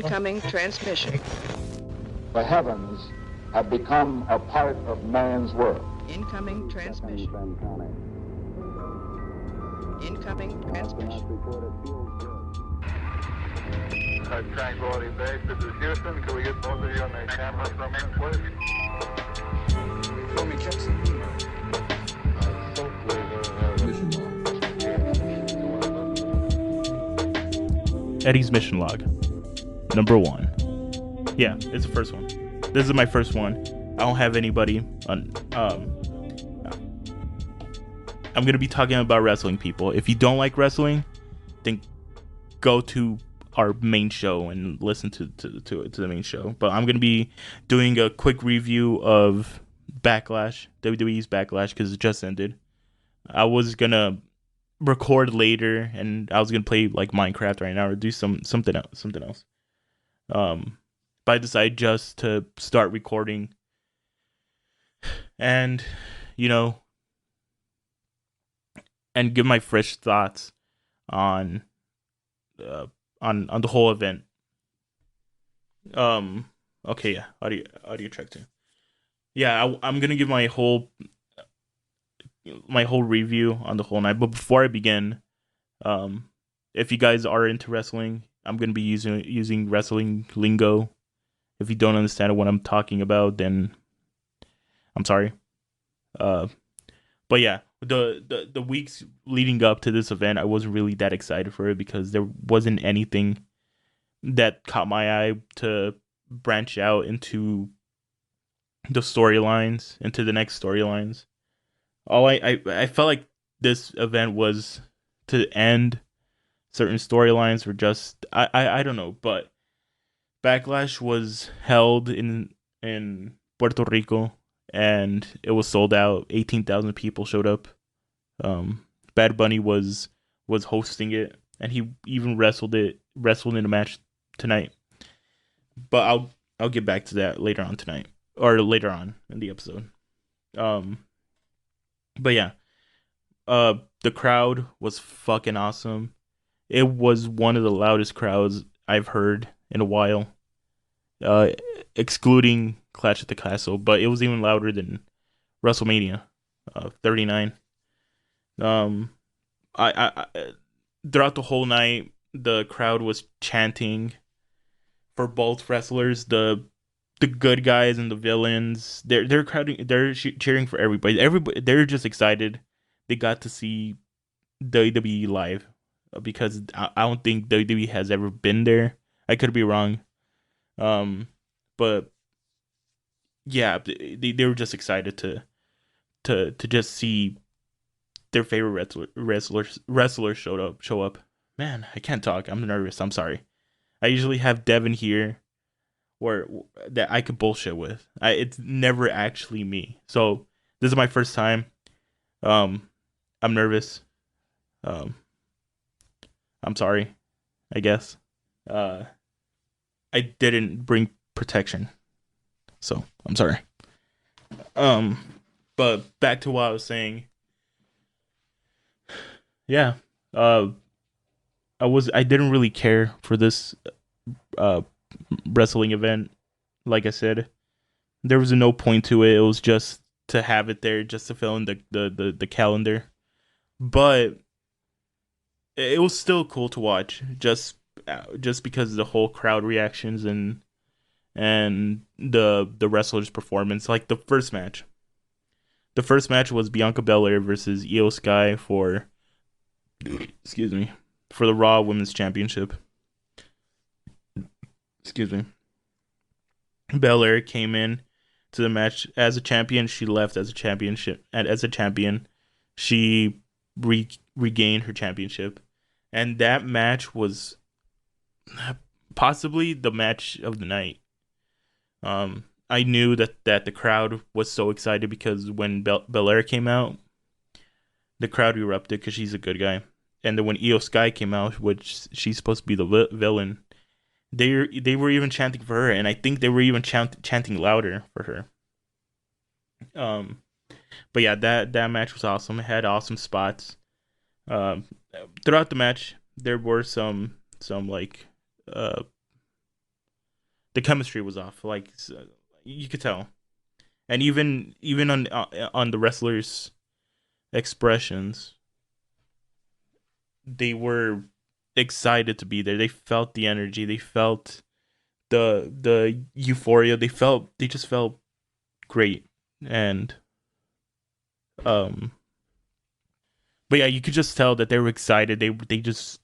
Incoming transmission. The heavens have become a part of man's world. Incoming transmission. Incoming transmission. Tranquility Base, this is Houston. Can we get both of you on the camera for a minute, please? Call me Jackson. Eddie's mission log. Number 1. Yeah, it's the first one. This is my first one. I don't have anybody on. I'm gonna be talking about wrestling, people. If you don't like wrestling, then go to our main show and listen to the main show. But I'm gonna be doing a quick review of Backlash, WWE's Backlash, because it just ended. I was gonna record later, and I was gonna play like Minecraft right now or do something else. But I decided just to start recording, and and give my fresh thoughts on the whole event. Okay, yeah, audio track 2. Yeah, I'm gonna give my whole review on the whole night. But before I begin, if you guys are into wrestling, I'm gonna be using wrestling lingo. If you don't understand what I'm talking about, then I'm sorry. But yeah, the weeks leading up to this event, I wasn't really that excited for it because there wasn't anything that caught my eye to branch out into the storylines, into the next storylines. I felt like this event was to end certain storylines, or just I don't know, but Backlash was held in Puerto Rico, and it was sold out. 18,000 people showed up. Bad Bunny was hosting it, and he even wrestled in a match tonight. But I'll get back to that later on tonight, or later on in the episode. But yeah, the crowd was fucking awesome. It was one of the loudest crowds I've heard in a while, excluding Clash at the Castle, but it was even louder than WrestleMania 39. I throughout the whole night, the crowd was chanting for both wrestlers, the good guys and the villains. They're crowding, cheering for everybody. They're just excited. They got to see WWE live, because I don't think WWE has ever been there. I could be wrong. But yeah, they were just excited to just see their favorite wrestlers show up. Man, I can't talk. I'm nervous. I'm sorry. I usually have Devin here, or that I could bullshit with. It's never actually me. So this is my first time. I'm nervous. I'm sorry, I guess. I didn't bring protection, so I'm sorry. But back to what I was saying. Yeah, I didn't really care for this wrestling event. Like I said, there was no point to it. It was just to have it there, just to fill in the calendar. But it was still cool to watch, just because of the whole crowd reactions and the wrestlers' performance. Like the first match. The first match was Bianca Belair versus Io Sky for the Raw Women's Championship. Belair came in to the match as a champion. She left as a championship, and as a champion, she regained her championship. And that match was possibly the match of the night. I knew that the crowd was so excited because when Belair came out, the crowd erupted because she's a good guy. And then when Io Sky came out, which she's supposed to be the villain, they were even chanting for her, and I think they were even chanting louder for her. But yeah, that match was awesome. It had awesome spots. Throughout the match, there were some like the chemistry was off. Like you could tell, and even on the wrestlers' expressions, they were excited to be there. They felt the energy. They felt the euphoria. They just felt great. And um but yeah, you could just tell that they were excited. They just,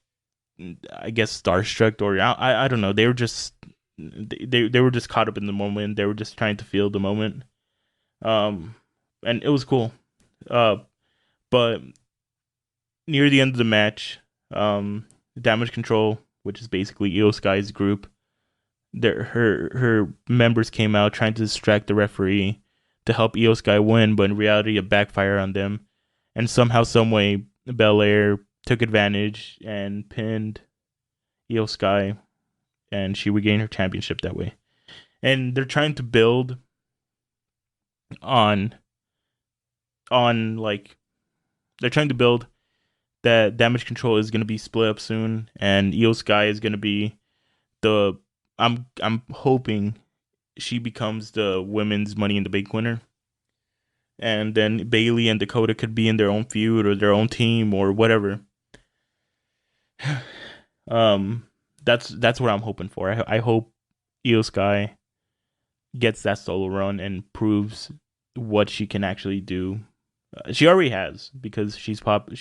I guess, starstruck, or I don't know. They were just they were just caught up in the moment. They were just trying to feel the moment. Um and it was cool. Uh but near the end of the match, Damage Control, which is basically Io Sky's group, her members came out trying to distract the referee to help Io Sky win, but in reality it backfired on them. And somehow, someway, Belair took advantage and pinned Io Sky, and she regained her championship that way. And they're trying to build on like they're trying to build that Damage Control is going to be split up soon, and Io Sky is going to be the I'm hoping she becomes the women's Money in the Bank winner, and then Bailey and Dakota could be in their own feud or their own team or whatever. That's what I'm hoping for. I hope Io Sky gets that solo run and proves what she can actually do. She already has, because she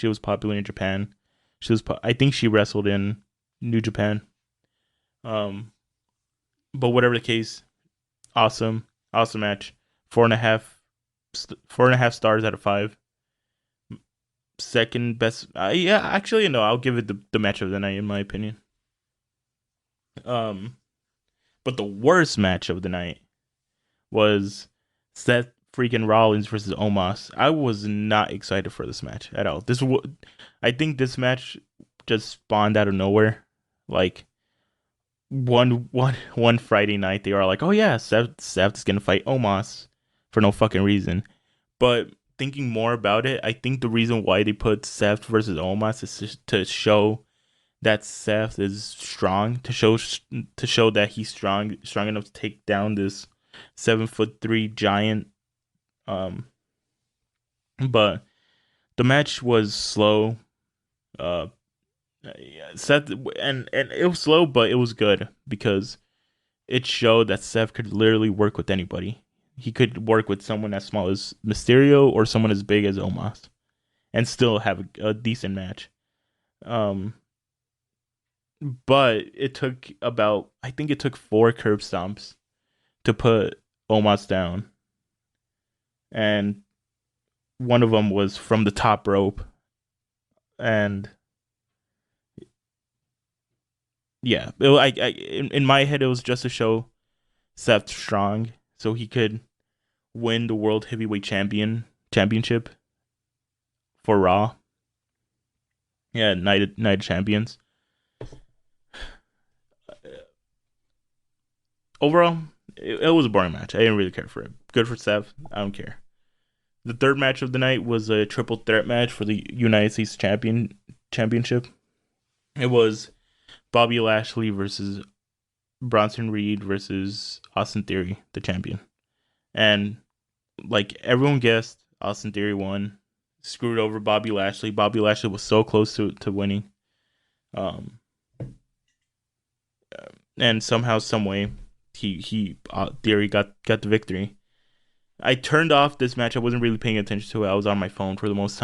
was popular in Japan. I think she wrestled in New Japan. But whatever the case, awesome match. 4.5 stars out of 5. Second best. Yeah, actually, no, I'll give it the match of the night in my opinion. But the worst match of the night was Seth freaking Rollins versus Omos. I was not excited for this match at all. I think this match just spawned out of nowhere. Like one Friday night, they are like, "Oh yeah, Seth is gonna fight Omos," for no fucking reason. But thinking more about it, I think the reason why they put Seth versus Omos is to show that Seth is strong, to show that he's strong enough to take down this 7'3" giant. But the match was slow. Seth and it was slow, but it was good because it showed that Seth could literally work with anybody. He could work with someone as small as Mysterio or someone as big as Omos, and still have a decent match. But it took I think it took 4 curb stomps to put Omos down, and one of them was from the top rope, and yeah, in my head it was just to show Seth strong, so he could win the World Heavyweight Championship for Raw. Yeah, Night of Champions. Overall, it was a boring match. I didn't really care for it. Good for Seth. I don't care. The third match of the night was a triple threat match for the United States Championship. It was Bobby Lashley versus Bronson Reed versus Austin Theory, the champion. And like everyone guessed, Austin Theory won. Screwed over Bobby Lashley. Bobby Lashley was so close to winning. And somehow, some way, Theory got the victory. I turned off this match. I wasn't really paying attention to it. I was on my phone for the most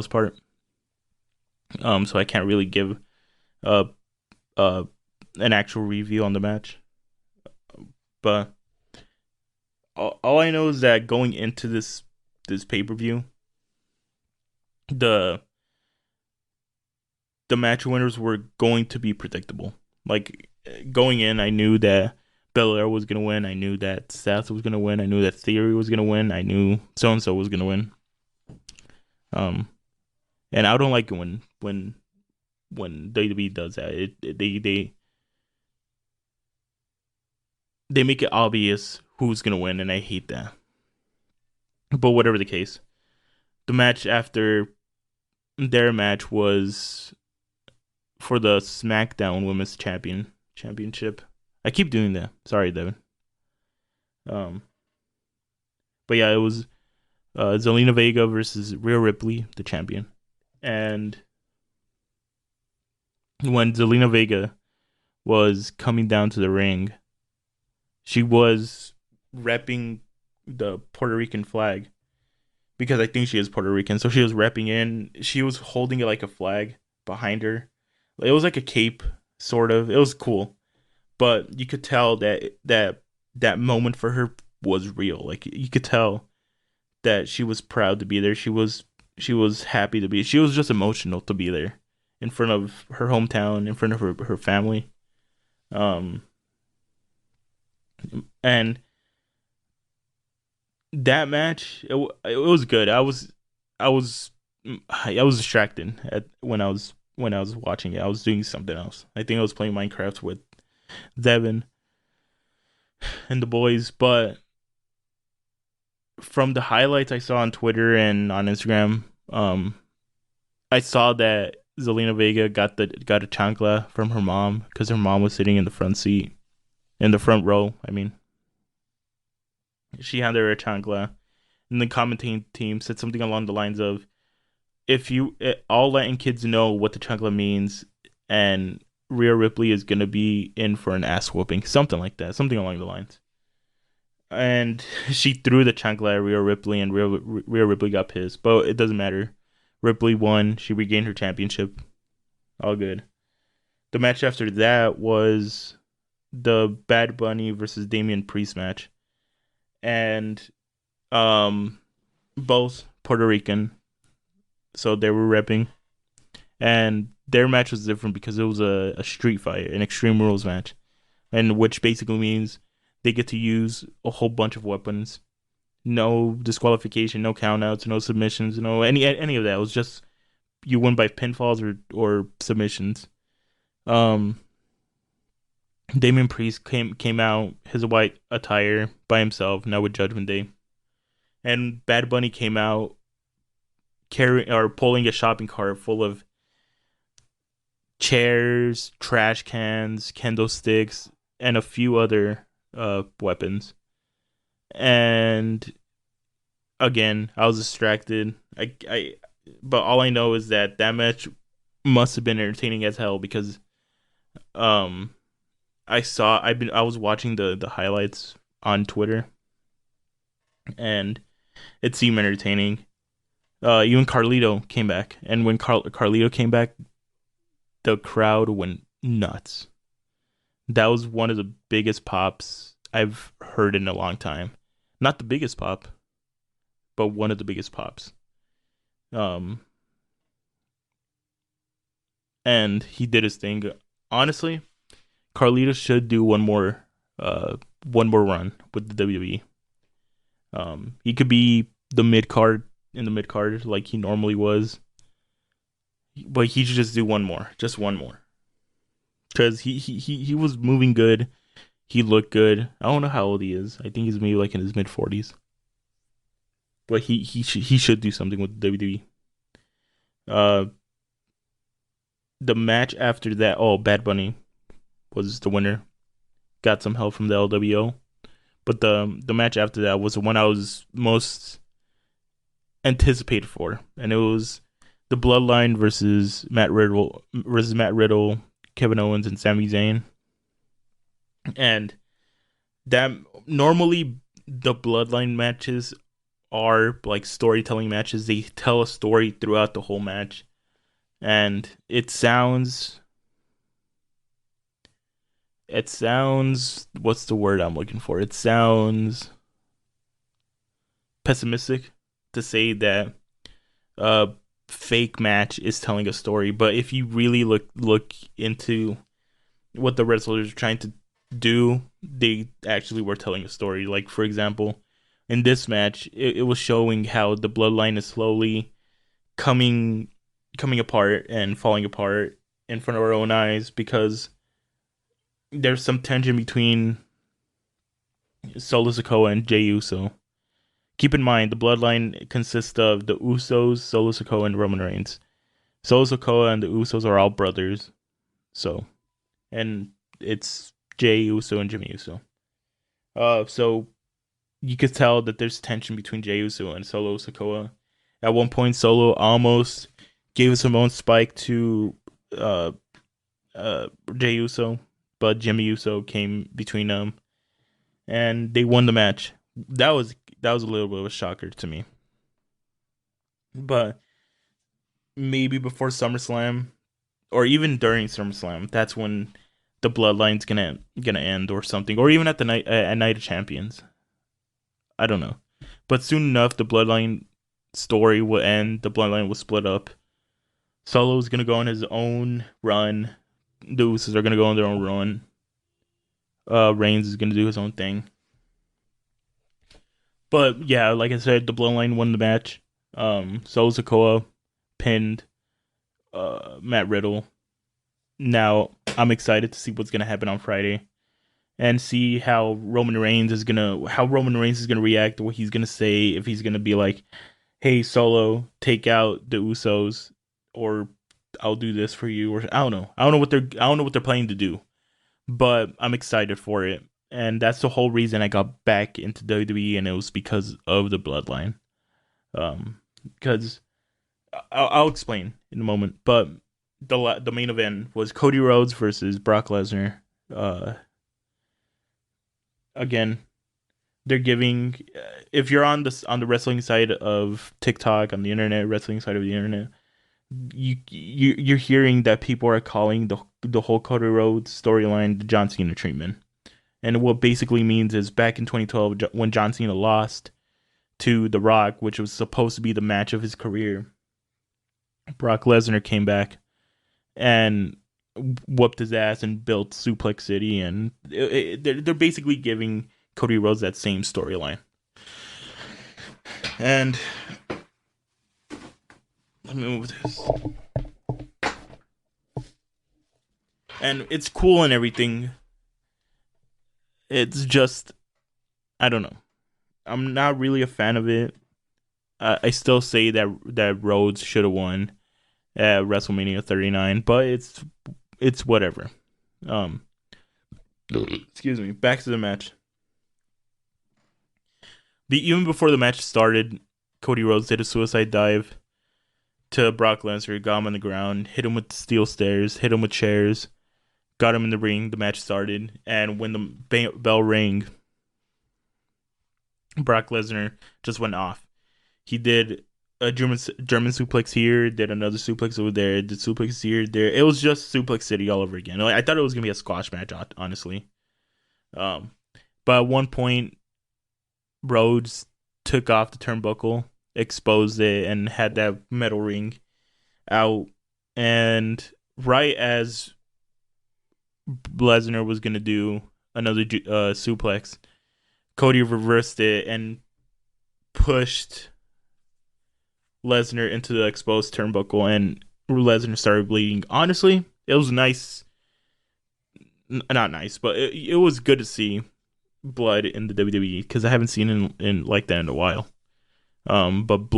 part. So I can't really give an actual review on the match. But all I know is that going into this pay-per-view, the match winners were going to be predictable. Like going in, I knew that Belair was gonna win. I knew that Seth was gonna win. I knew that Theory was gonna win. I knew so and so was gonna win. And I don't like it when WWE does that. They make it obvious who's gonna win, and I hate that. But whatever the case, the match after their match was for the SmackDown Women's Championship. I keep doing that. Sorry, Devin. Um, but yeah, it was Zelina Vega versus Rhea Ripley, the champion. And when Zelina Vega was coming down to the ring, she was repping the Puerto Rican flag because I think she is Puerto Rican. So she was repping in. She was holding it like a flag behind her. It was like a cape, sort of. It was cool, but you could tell that moment for her was real. Like you could tell that she was proud to be there. She was happy to be. She was just emotional to be there in front of her hometown, in front of her family. Um, and that match, it was good. I was I was distracted at when I was watching it. I was doing something else. I think I was playing Minecraft with Devin and the boys, but from the highlights I saw on Twitter and on Instagram, I saw that Zelina Vega got a chancla from her mom because her mom was sitting in the front seat, in the front row. I mean, she handed her a chancla, and the commentating team said something along the lines of, "If you all letting kids know what the chancla means, and Rhea Ripley is gonna be in for an ass whooping," something like that, something along the lines. And she threw the chancla at Rhea Ripley, and Rhea Ripley got pissed. But it doesn't matter. Ripley won. She regained her championship. All good. The match after that was the Bad Bunny versus Damian Priest match, and um, both Puerto Rican, so they were repping, and their match was different because it was a street fight, an Extreme Rules match, and which basically means they get to use a whole bunch of weapons. No disqualification, no countouts, no submissions, no any of that. It was just you win by pinfalls or submissions. Um, Damian Priest came out his white attire by himself, now with Judgment Day, and Bad Bunny came out carrying or pulling a shopping cart full of chairs, trash cans, kendo sticks, and a few other weapons. And again, I was distracted. But all I know is that match must have been entertaining as hell because um I was watching the highlights on Twitter, and it seemed entertaining. Even Carlito came back, and when Carlito came back, the crowd went nuts. That was one of the biggest pops I've heard in a long time. Not the biggest pop, but one of the biggest pops. Um, and he did his thing. Honestly, Carlito should do one more run with the WWE. He could be the mid card in the mid card like he normally was, but he should just do just one more, because he was moving good. He looked good. I don't know how old he is. I think he's maybe like in his mid 40s, but he should do something with the WWE. Uh, the match after that, Bad Bunny was the winner. Got some help from the LWO. But the match after that was the one I was most anticipated for, and it was the Bloodline versus Matt Riddle, Kevin Owens, and Sami Zayn. And that normally the Bloodline matches are like storytelling matches. They tell a story throughout the whole match, and it sounds what's the word I'm looking for? It sounds pessimistic to say that a fake match is telling a story, but if you really look into what the wrestlers are trying to do, they actually were telling a story. Like, for example, in this match, it was showing how the Bloodline is slowly coming apart and falling apart in front of our own eyes, because there's some tension between Solo Sikoa and Jey Uso. Keep in mind, the Bloodline consists of the Usos, Solo Sikoa, and Roman Reigns. Solo Sikoa and the Usos are all brothers. So, and it's Jey Uso and Jimmy Uso. So you could tell that there's tension between Jey Uso and Solo Sikoa. At one point, Solo almost gave us own spike to Jey Uso, but Jimmy Uso came between them, and they won the match. That was a little bit of a shocker to me. But maybe before SummerSlam, or even during SummerSlam, that's when the Bloodline's gonna end or something, or even at Night of Champions. I don't know, but soon enough, the Bloodline story will end. The Bloodline will split up. Solo's gonna go on his own run. The Usos are gonna go on their own run. Reigns is gonna do his own thing. But yeah, like I said, the Bloodline won the match. Solo Sikoa pinned Matt Riddle. Now I'm excited to see what's gonna happen on Friday, and see how Roman Reigns is gonna react, what he's gonna say, if he's gonna be like, "Hey Solo, take out the Usos," or "I'll do this for you," or I don't know what they're planning to do, but I'm excited for it, and that's the whole reason I got back into WWE, and it was because of the Bloodline. Because I'll explain in a moment, but the main event was Cody Rhodes versus Brock Lesnar. Again, they're giving, if you're on the wrestling side of TikTok, on the internet, wrestling side of the internet, you're hearing that people are calling the whole Cody Rhodes storyline the John Cena treatment. And what basically means is, back in 2012, when John Cena lost to The Rock, which was supposed to be the match of his career, Brock Lesnar came back and whooped his ass and built Suplex City, and they're basically giving Cody Rhodes that same storyline. And let me move this. And it's cool and everything. It's just, I don't know. I'm not really a fan of it. I still say that Rhodes should have won at WrestleMania 39, but it's whatever. Excuse me. Back to the match. Even before the match started, Cody Rhodes did a suicide dive to Brock Lesnar, got him on the ground, hit him with steel stairs, hit him with chairs, got him in the ring. The match started, and when the bell rang, Brock Lesnar just went off. He did a German suplex here, did another suplex over there, did suplex here, there. It was just Suplex City all over again. I thought it was gonna be a squash match, honestly. But at one point, Rhodes took off the turnbuckle, exposed it, and had that metal ring out. And right as Lesnar was gonna do another suplex, Cody reversed it and pushed Lesnar into the exposed turnbuckle, and Lesnar started bleeding. Honestly, it was nice. Not nice, but it was good to see blood in the WWE, because I haven't seen it in like that in a while. But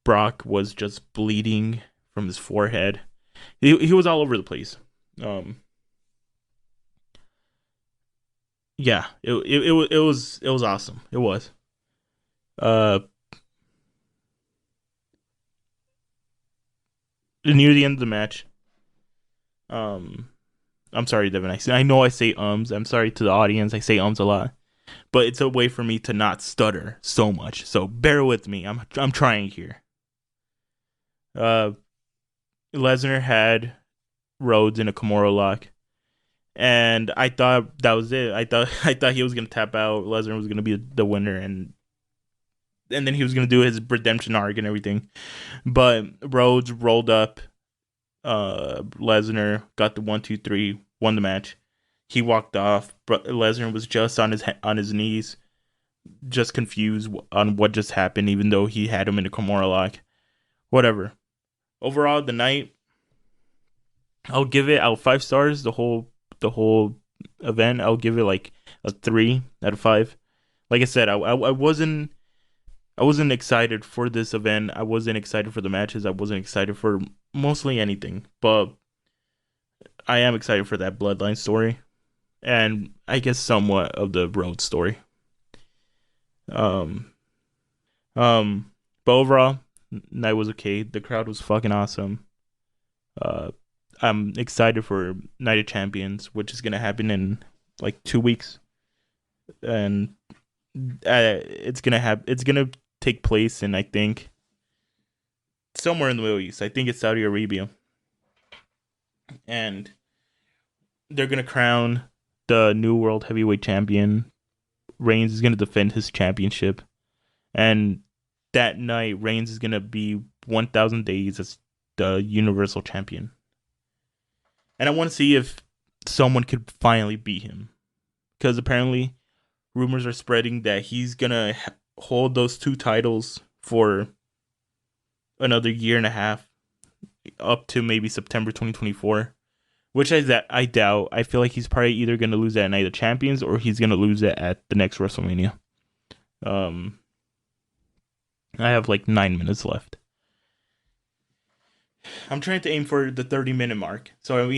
Brock was just bleeding from his forehead. He was all over the place. Yeah, it was awesome. It was. Near the end of the match, I'm sorry, Devin. I know I say ums. I'm sorry to the audience. I say ums a lot, but it's a way for me to not stutter so much. So bear with me. I'm trying here. Lesnar had Rhodes in a Kimura lock, and I thought that was it. I thought he was gonna tap out. Lesnar was gonna be the winner, and then he was gonna do his redemption arc and everything. But Rhodes rolled up Lesnar, got the 1, 2, 3, won the match. He walked off, but Lesnar was just on his knees, just confused on what just happened, even though he had him in a Kimura lock. Whatever. Overall, the night, I'll give it out 5 stars. The whole event, I'll give it like a 3 out of 5. Like I said, I wasn't excited for this event. I wasn't excited for the matches. I wasn't excited for mostly anything. But I am excited for that Bloodline story. and I guess somewhat of the road story. Um, but overall, night was okay. The crowd was fucking awesome. Uh, I'm excited for Night of Champions, which is gonna happen in like 2 weeks, and it's gonna take place in, I think, somewhere in the Middle East. I think it's Saudi Arabia, and they're gonna crown the new world heavyweight champion. Reigns is gonna defend his championship, and that night Reigns is gonna be 1,000 days as the Universal Champion. And I want to see if someone could finally beat him, because apparently rumors are spreading that he's gonna hold those two titles for another year and a half, up to maybe September 2024, which I doubt. I feel like he's probably either gonna lose at Night of Champions or he's gonna lose it at the next WrestleMania. I have like 9 minutes left. I'm trying to aim for the 30-minute mark. So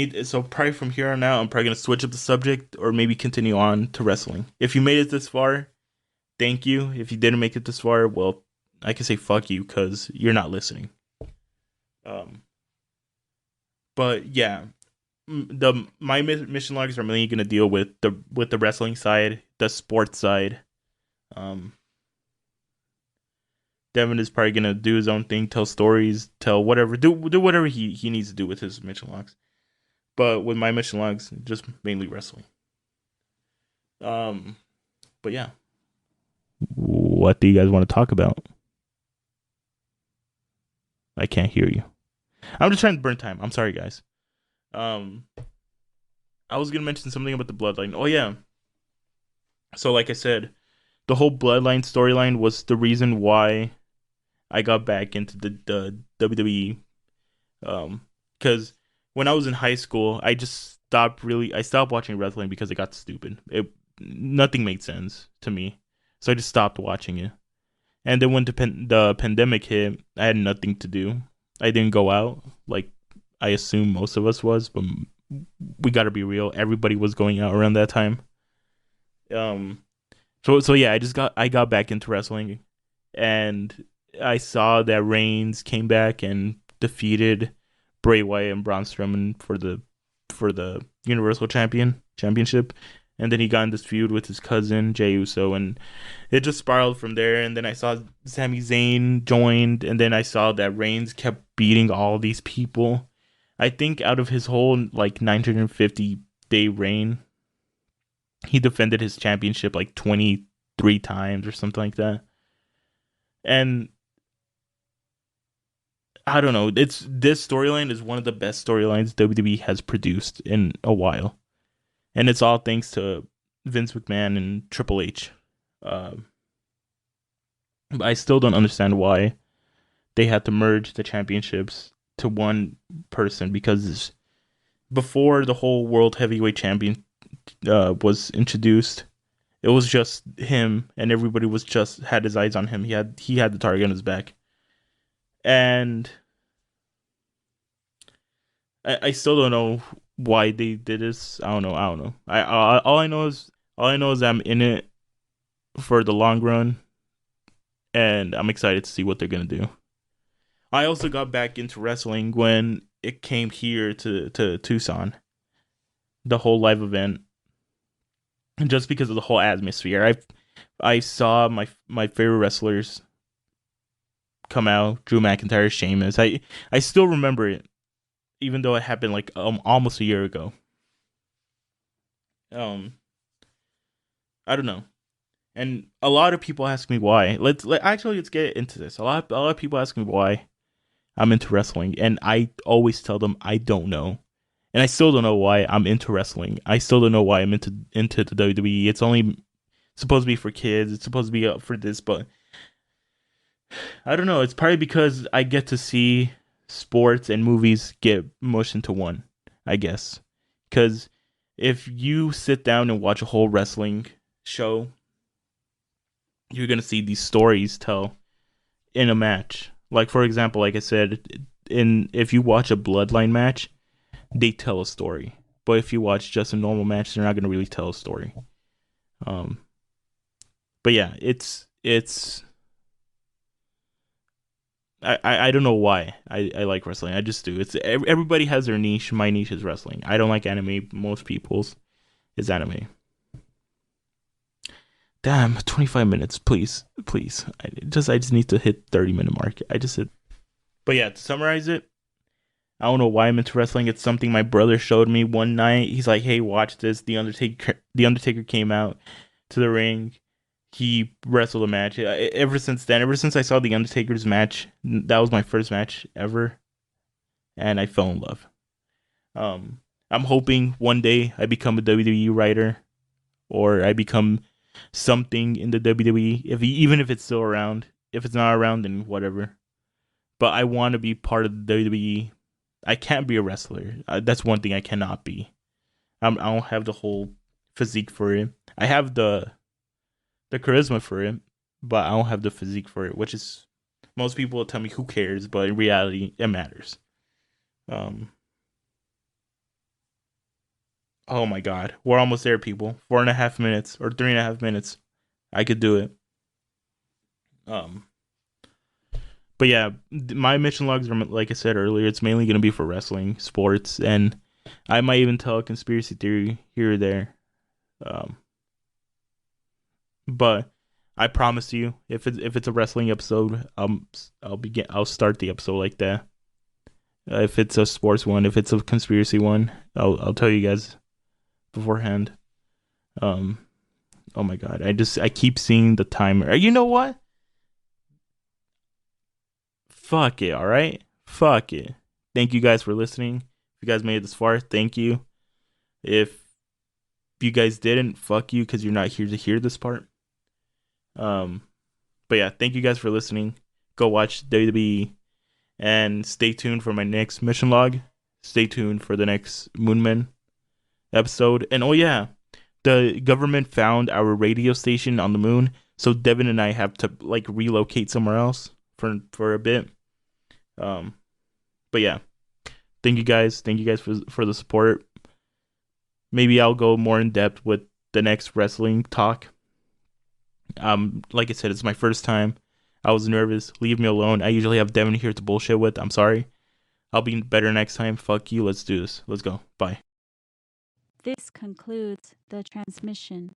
probably from here on out, I'm probably gonna switch up the subject or maybe continue on to wrestling. If you made it this far, thank you. If you didn't make it this far, well, I can say fuck you because you're not listening. But yeah, my mission logs are mainly gonna deal with the wrestling side, the sports side. Devin is probably gonna do his own thing, tell stories, tell whatever, do whatever he needs to do with his mission logs. But with my mission logs, just mainly wrestling. But yeah, what do you guys want to talk about? I can't hear you. I'm just trying to burn time. I'm sorry, guys. I was gonna mention something about the bloodline. Oh yeah. So like I said, the whole bloodline storyline was the reason why I got back into the WWE. Because when I was in high school, I stopped watching wrestling because it got stupid. Nothing made sense to me, so I just stopped watching it. And then when the pandemic hit, I had nothing to do. I didn't go out like I assume most of us was, but we got to be real. Everybody was going out around that time. So yeah, I got back into wrestling, and I saw that Reigns came back and defeated Bray Wyatt and Braun Strowman for the Universal Championship, and then he got in this feud with his cousin Jey Uso, and it just spiraled from there. And then I saw Sami Zayn joined, and then I saw that Reigns kept beating all these people. I think out of his whole like 950-day reign, he defended his championship like 23 times or something like that. And I don't know. This storyline is one of the best storylines WWE has produced in a while, and it's all thanks to Vince McMahon and Triple H. But I still don't understand why they had to merge the championships to one person, because before the whole World Heavyweight Champion was introduced, it was just him, and everybody had his eyes on him. He had the target on his back. And I still don't know why they did this. I don't know. All I know is I'm in it for the long run, and I'm excited to see what they're gonna do. I also got back into wrestling when it came here to Tucson, the whole live event, just because of the whole atmosphere. I saw my favorite wrestlers come out, Drew McIntyre, Sheamus. I still remember it, even though it happened like almost a year ago. I don't know, and a lot of people ask me why. Let's get into this. A lot of people ask me why I'm into wrestling, and I always tell them I don't know, and I still don't know why I'm into wrestling. I still don't know why I'm into the WWE. It's only supposed to be for kids. It's supposed to be up for this, but I don't know. It's probably because I get to see sports and movies get mushed into one, I guess. Because if you sit down and watch a whole wrestling show, you're going to see these stories tell in a match. Like, for example, like I said, if you watch a bloodline match, they tell a story. but if you watch just a normal match, they're not gonna really tell a story. But yeah, it's I don't know why I like wrestling. I just do. It's everybody has their niche. My niche is wrestling. I don't like anime. Most people's is anime. Damn, 25 minutes, please. I just need to hit 30-minute mark. But yeah, to summarize it, I don't know why I'm into wrestling. It's something my brother showed me one night. He's like, "Hey, watch this. The Undertaker came out to the ring. He wrestled a match." Ever since then, ever since I saw the Undertaker's match, that was my first match ever, and I fell in love. I'm hoping one day I become a WWE writer, or I become something in the WWE. Even if it's still around. If it's not around, then whatever. But I want to be part of the WWE. I can't be a wrestler. That's one thing I cannot be. I don't have the whole physique for it. I have the charisma for it, but I don't have the physique for it, which is, most people will tell me who cares, but in reality, it matters. Oh my god, we're almost there, people. 4.5 minutes or 3.5 minutes. I could do it. But yeah, my mission logs are, like I said earlier, it's mainly gonna be for wrestling, sports, and I might even tell a conspiracy theory here or there. But I promise you, if it's a wrestling episode, I'll start the episode like that. If it's a sports one, if it's a conspiracy one, I'll tell you guys beforehand. Oh my god, I keep seeing the timer. You know what? Fuck it, all right? Fuck it. Thank you guys for listening. If you guys made it this far, thank you. If you guys didn't, fuck you, because you're not here to hear this part. But yeah, thank you guys for listening. Go watch WWE and stay tuned for my next mission log. Stay tuned for the next Moonman episode. And oh yeah, the government found our radio station on the moon, so Devin and I have to like relocate somewhere else for a bit. But yeah, thank you guys for the support. Maybe I'll go more in depth with the next wrestling talk. Like I said, it's my first time. I was nervous. Leave me alone. I usually have Devin here to bullshit with. I'm sorry. I'll be better next time. Fuck you. Let's do this. Let's go. Bye. This concludes the transmission.